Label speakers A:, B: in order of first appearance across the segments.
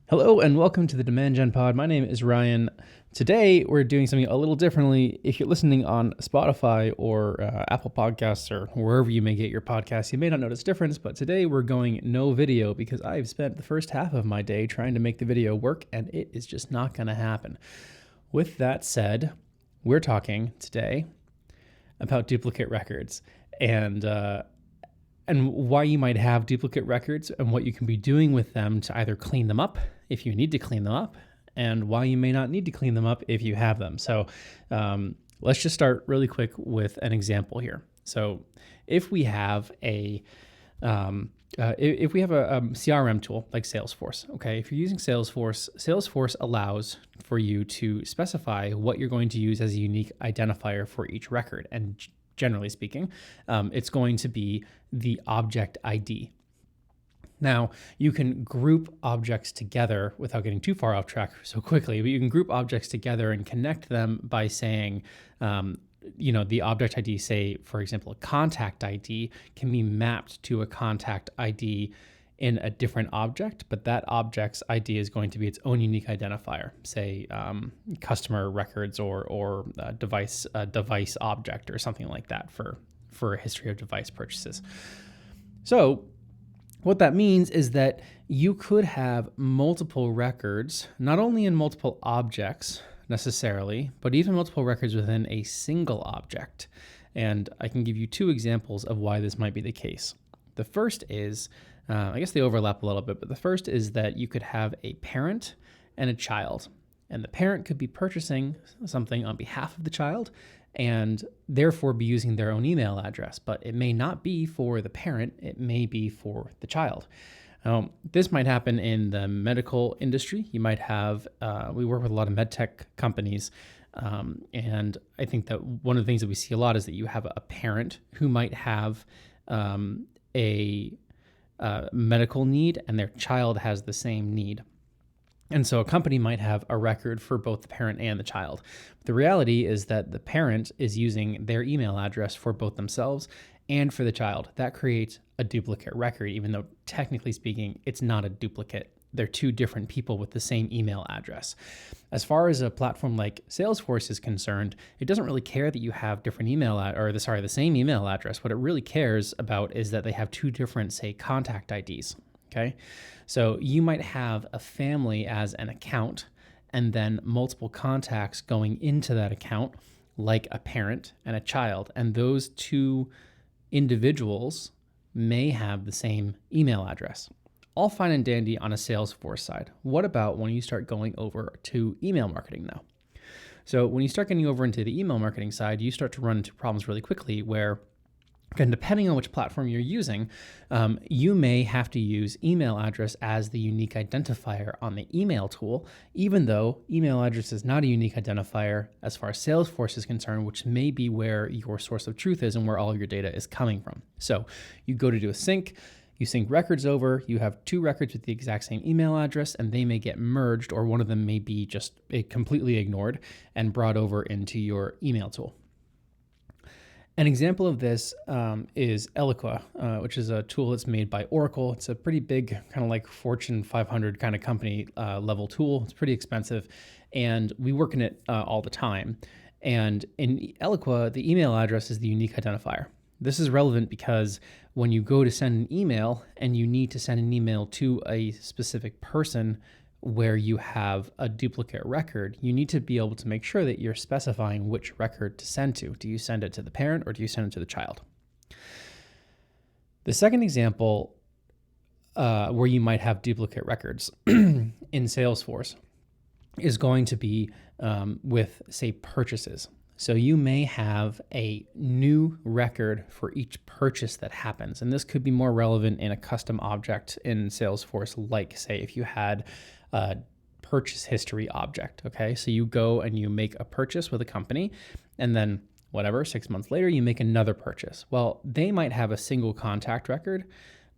A: Hello and welcome to the Demand Gen Pod. My name is Ryan. Today we're doing something a little differently. If you're listening on Spotify or Apple Podcasts or wherever you may get your podcasts, you may not notice difference, but today we're going no video because I've spent the first half of my day trying to make the video work and it is just not going to happen. With that said, we're talking today about duplicate records and why you might have duplicate records and what you can be doing with them to either clean them up if you need to clean them up, and why you may not need to clean them up if you have them. So let's just start really quick with an example here. So if we have a CRM tool like Salesforce, okay, if you're using Salesforce, Salesforce allows for you to specify what you're going to use as a unique identifier for each record. And generally speaking, it's going to be the object ID. Now, you can group objects together without getting too far off track so quickly, but you can group objects together and connect them by saying, the object ID, say, for example, a contact ID can be mapped to a contact ID in a different object, but that object's ID is going to be its own unique identifier, say customer records or device object or something like that for a history of device purchases. So what that means is that you could have multiple records, not only in multiple objects necessarily, but even multiple records within a single object. And I can give you two examples of why this might be the case. The first is, I guess they overlap a little bit, but the first is that you could have a parent and a child, and the parent could be purchasing something on behalf of the child and therefore be using their own email address, but it may not be for the parent, it may be for the child. This might happen in the medical industry. You might have, we work with a lot of med tech companies, and I think that one of the things that we see a lot is that you have a parent who might have a medical need and their child has the same need. And so a company might have a record for both the parent and the child. But the reality is that the parent is using their email address for both themselves and for the child. That creates a duplicate record, even though technically speaking, it's not a duplicate. They're two different people with the same email address. As far as a platform like Salesforce is concerned, it doesn't really care that you have different the same email address. What it really cares about is that they have two different, say, contact IDs. Okay, so you might have a family as an account and then multiple contacts going into that account, like a parent and a child, and those two individuals may have the same email address. All fine and dandy on a Salesforce side. What about when you start going over to email marketing now? So when you start getting over into the email marketing side, you start to run into problems really quickly where, and depending on which platform you're using, you may have to use email address as the unique identifier on the email tool, even though email address is not a unique identifier as far as Salesforce is concerned, which may be where your source of truth is and where all your data is coming from. So you go to do a sync, you sync records over, you have two records with the exact same email address, and they may get merged, or one of them may be just completely ignored and brought over into your email tool. An example of this is Eloqua, which is a tool that's made by Oracle. It's a pretty big, kind of like Fortune 500 kind of company level tool. It's pretty expensive, and we work in it all the time. And in Eloqua, the email address is the unique identifier. This is relevant because when you go to send an email and you need to send an email to a specific person where you have a duplicate record, you need to be able to make sure that you're specifying which record to send to. Do you send it to the parent or do you send it to the child? The second example where you might have duplicate records in Salesforce is going to be with, say, purchases. So you may have a new record for each purchase that happens. And this could be more relevant in a custom object in Salesforce, like, say, if you had a purchase history object. Okay, so you go and you make a purchase with a company, and then 6 months later, you make another purchase. Well, they might have a single contact record,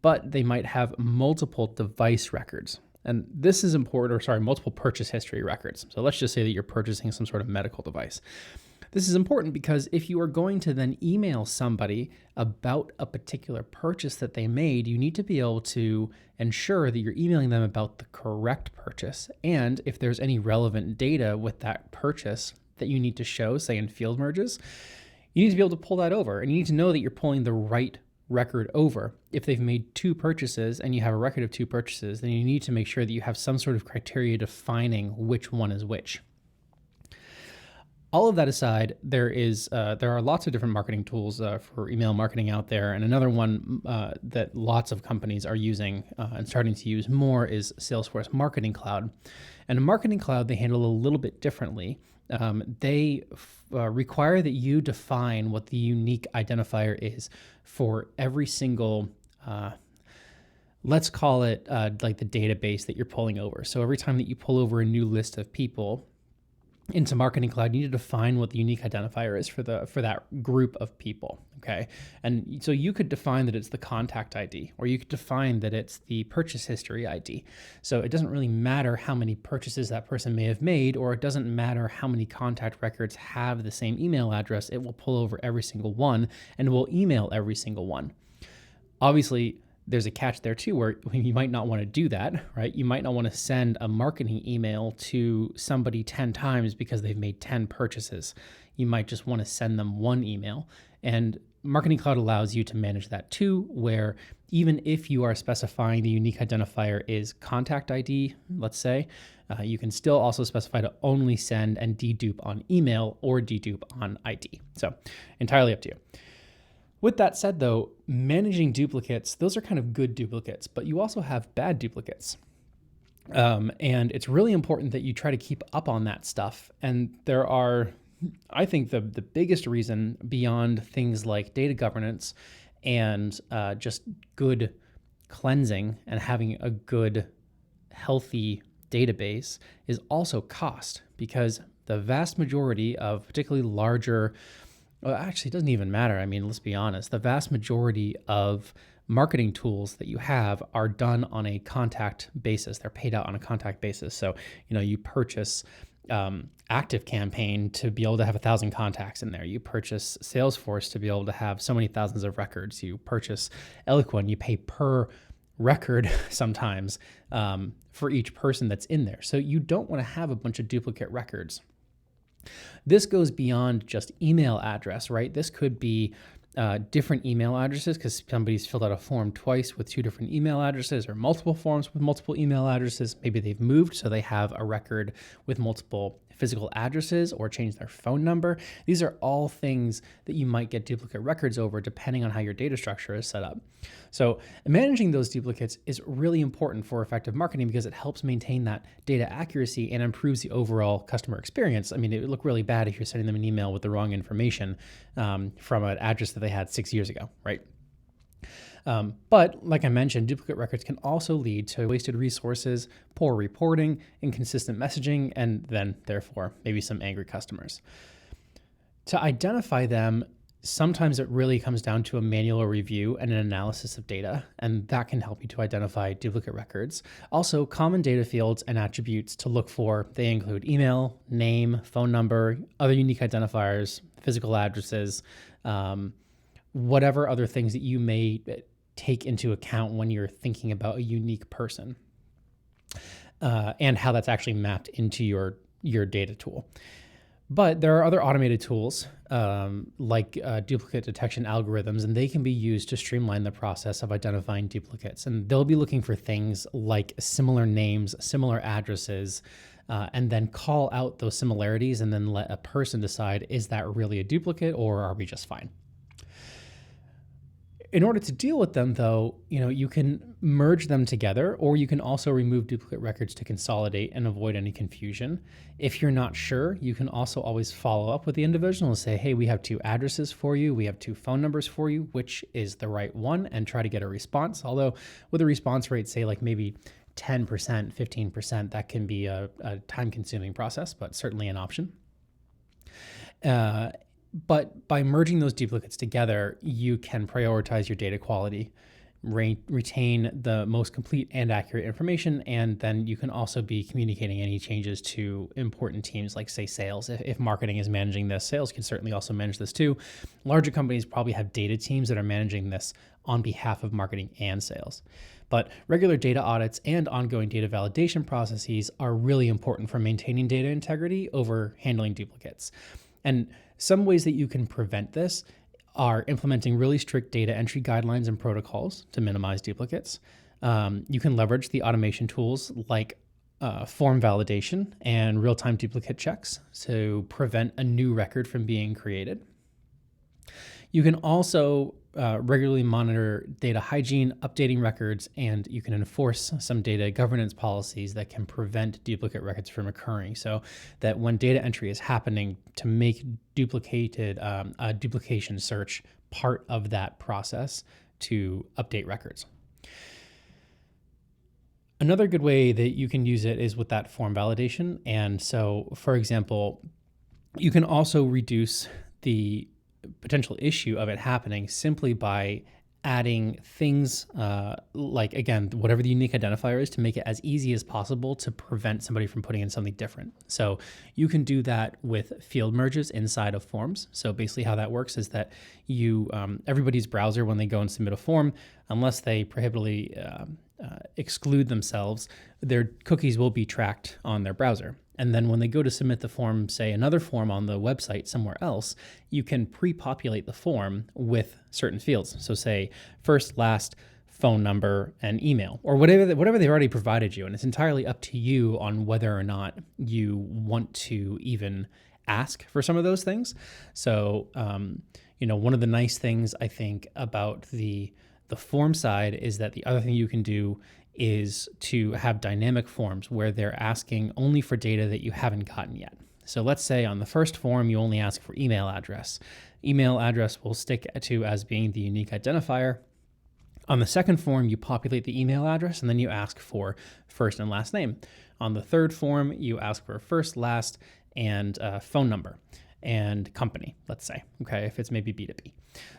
A: but they might have multiple device records. And this is important, multiple purchase history records. So let's just say that you're purchasing some sort of medical device. This is important because if you are going to then email somebody about a particular purchase that they made, you need to be able to ensure that you're emailing them about the correct purchase. And if there's any relevant data with that purchase that you need to show, say in field merges, you need to be able to pull that over, and you need to know that you're pulling the right record over. If they've made 2 purchases and you have a record of 2 purchases, then you need to make sure that you have some sort of criteria defining which one is which. All of that aside, there are lots of different marketing tools for email marketing out there, and another one that lots of companies are using and starting to use more is Salesforce Marketing Cloud. And in Marketing Cloud, they handle a little bit differently. They require that you define what the unique identifier is for every single, let's call it like the database that you're pulling over. So every time that you pull over a new list of people into Marketing Cloud, you need to define what the unique identifier is for that group of people, okay? And so you could define that it's the contact ID, or you could define that it's the purchase history ID. So it doesn't really matter how many purchases that person may have made, or it doesn't matter how many contact records have the same email address. It will pull over every single one and will email every single one. Obviously, there's a catch there too, where you might not want to do that, right? You might not want to send a marketing email to somebody 10 times because they've made 10 purchases. You might just want to send them one email. And Marketing Cloud allows you to manage that too, where even if you are specifying the unique identifier is contact ID, let's say, you can still also specify to only send and dedupe on email or dedupe on ID. So entirely up to you. With that said, though, managing duplicates, those are kind of good duplicates, but you also have bad duplicates. And it's really important that you try to keep up on that stuff. And there are, I think, the biggest reason beyond things like data governance and just good cleansing and having a good, healthy database is also cost, because the vast majority of particularly larger, well, actually, it doesn't even matter. I mean, let's be honest. The vast majority of marketing tools that you have are done on a contact basis. They're paid out on a contact basis. So, you purchase ActiveCampaign to be able to have 1,000 contacts in there. You purchase Salesforce to be able to have so many thousands of records. You purchase Eloquent. You pay per record sometimes for each person that's in there. So you don't want to have a bunch of duplicate records. This goes beyond just email address, right? This could be different email addresses because somebody's filled out a form twice with 2 different email addresses, or multiple forms with multiple email addresses. Maybe they've moved, so they have a record with multiple physical addresses, or change their phone number. These are all things that you might get duplicate records over depending on how your data structure is set up. So managing those duplicates is really important for effective marketing because it helps maintain that data accuracy and improves the overall customer experience. I mean, it would look really bad if you're sending them an email with the wrong information from an address that they had 6 years ago, right? But like I mentioned, duplicate records can also lead to wasted resources, poor reporting, inconsistent messaging, and then therefore maybe some angry customers. To identify them, sometimes it really comes down to a manual review and an analysis of data, and that can help you to identify duplicate records. Also, common data fields and attributes to look for, they include email, name, phone number, other unique identifiers, physical addresses, whatever other things that you may take into account when you're thinking about a unique person, and how that's actually mapped into your data tool. But there are other automated tools like duplicate detection algorithms, and they can be used to streamline the process of identifying duplicates. And they'll be looking for things like similar names, similar addresses, and then call out those similarities and then let a person decide, is that really a duplicate or are we just fine? In order to deal with them, though, you can merge them together, or you can also remove duplicate records to consolidate and avoid any confusion. If you're not sure, you can also always follow up with the individual and say, hey, we have 2 addresses for you. We have 2 phone numbers for you. Which is the right one? And try to get a response. Although with a response rate, say like maybe 10%, 15%, that can be a time-consuming process, but certainly an option. But by merging those duplicates together, you can prioritize your data quality, retain the most complete and accurate information. And then you can also be communicating any changes to important teams like, say, sales. If marketing is managing this, sales can certainly also manage this too. Larger companies probably have data teams that are managing this on behalf of marketing and sales. But regular data audits and ongoing data validation processes are really important for maintaining data integrity over handling duplicates. And some ways that you can prevent this are implementing really strict data entry guidelines and protocols to minimize duplicates. You can leverage the automation tools like form validation and real-time duplicate checks to prevent a new record from being created. You can also regularly monitor data hygiene, updating records, and you can enforce some data governance policies that can prevent duplicate records from occurring, so that when data entry is happening, to make a duplication search part of that process to update records. Another good way that you can use it is with that form validation. And so, for example, you can also reduce the potential issue of it happening simply by adding things like, again, whatever the unique identifier is, to make it as easy as possible to prevent somebody from putting in something different. So you can do that with field merges inside of forms. So basically how that works is that you everybody's browser, when they go and submit a form, unless they prohibitively exclude themselves, their cookies will be tracked on their browser. And then when they go to submit the form, say another form on the website somewhere else, you can pre-populate the form with certain fields. So say first, last, phone number, and email, or whatever they've already provided you. And it's entirely up to you on whether or not you want to even ask for some of those things. So, one of the nice things I think about the form side is that the other thing you can do is to have dynamic forms where they're asking only for data that you haven't gotten yet. So let's say on the first form, you only ask for email address. Email address will stick to as being the unique identifier. On the second form, you populate the email address and then you ask for first and last name. On the third form, you ask for first, last, and phone number and company, let's say, okay, if it's maybe B2B.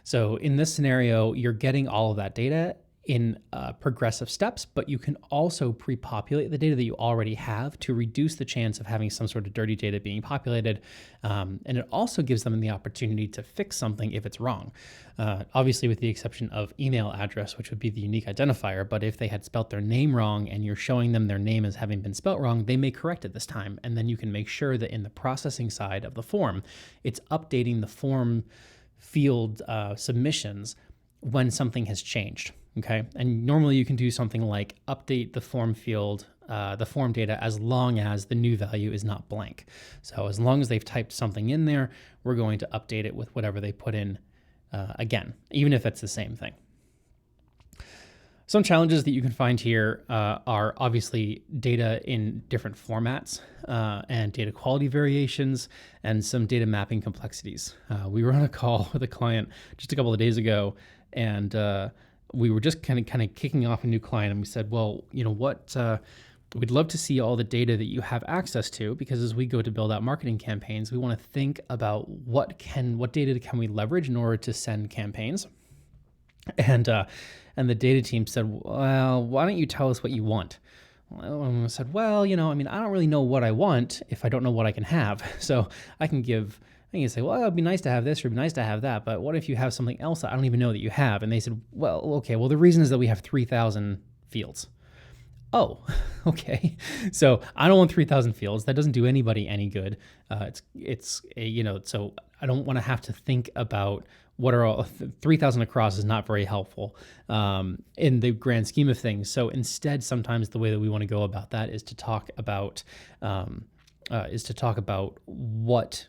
A: So in this scenario, you're getting all of that data in progressive steps, but you can also pre-populate the data that you already have to reduce the chance of having some sort of dirty data being populated. And it also gives them the opportunity to fix something if it's wrong. Obviously with the exception of email address, which would be the unique identifier, but if they had spelt their name wrong and you're showing them their name as having been spelt wrong, they may correct it this time. And then you can make sure that in the processing side of the form, it's updating the form field submissions when something has changed. Okay, and normally you can do something like update the form field, the form data, as long as the new value is not blank. So as long as they've typed something in there, we're going to update it with whatever they put in again, even if it's the same thing. Some challenges that you can find here are obviously data in different formats and data quality variations and some data mapping complexities. We were on a call with a client just a couple of days ago, and we were just kind of kicking off a new client, and we said, well, we'd love to see all the data that you have access to, because as we go to build out marketing campaigns, we want to think about what data can we leverage in order to send campaigns. And the data team said, well, why don't you tell us what you want? And I said, well, I don't really know what I want if I don't know what I can have. So I can say, well, it'd be nice to have this, or it'd be nice to have that, but what if you have something else that I don't even know that you have? And they said, well, okay, well, the reason is that we have 3,000 fields. Oh, okay. So I don't want 3,000 fields. That doesn't do anybody any good. So I don't want to have to think about what are all 3,000 across is not very helpful in the grand scheme of things. So instead, sometimes the way that we want to go about that is to talk about what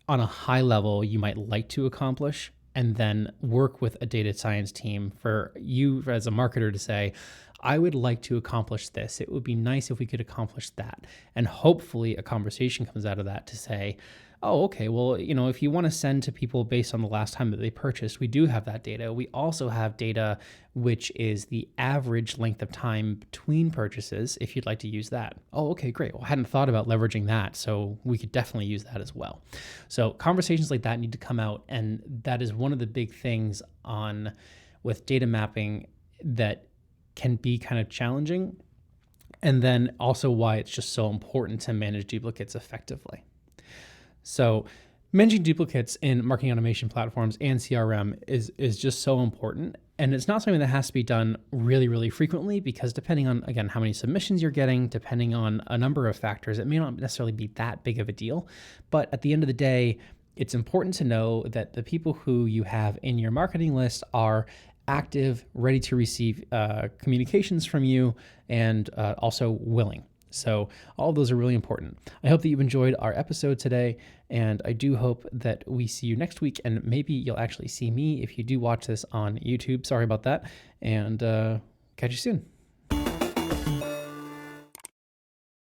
A: on a high level you might like to accomplish, and then work with a data science team for you as a marketer to say, I would like to accomplish this. It would be nice if we could accomplish that. And hopefully a conversation comes out of that to say, oh, okay, well, if you want to send to people based on the last time that they purchased, we do have that data. We also have data which is the average length of time between purchases, if you'd like to use that. Oh, okay, great. Well, I hadn't thought about leveraging that, so we could definitely use that as well. So conversations like that need to come out, and that is one of the big things with data mapping that can be kind of challenging, and then also why it's just so important to manage duplicates effectively. So managing duplicates in marketing automation platforms and CRM is just so important. And it's not something that has to be done really, really frequently, because depending on, again, how many submissions you're getting, depending on a number of factors, it may not necessarily be that big of a deal. But at the end of the day, it's important to know that the people who you have in your marketing list are active, ready to receive communications from you, and also willing. So all of those are really important. I hope that you've enjoyed our episode today, and I do hope that we see you next week, and maybe you'll actually see me if you do watch this on YouTube. Sorry about that, and catch you soon.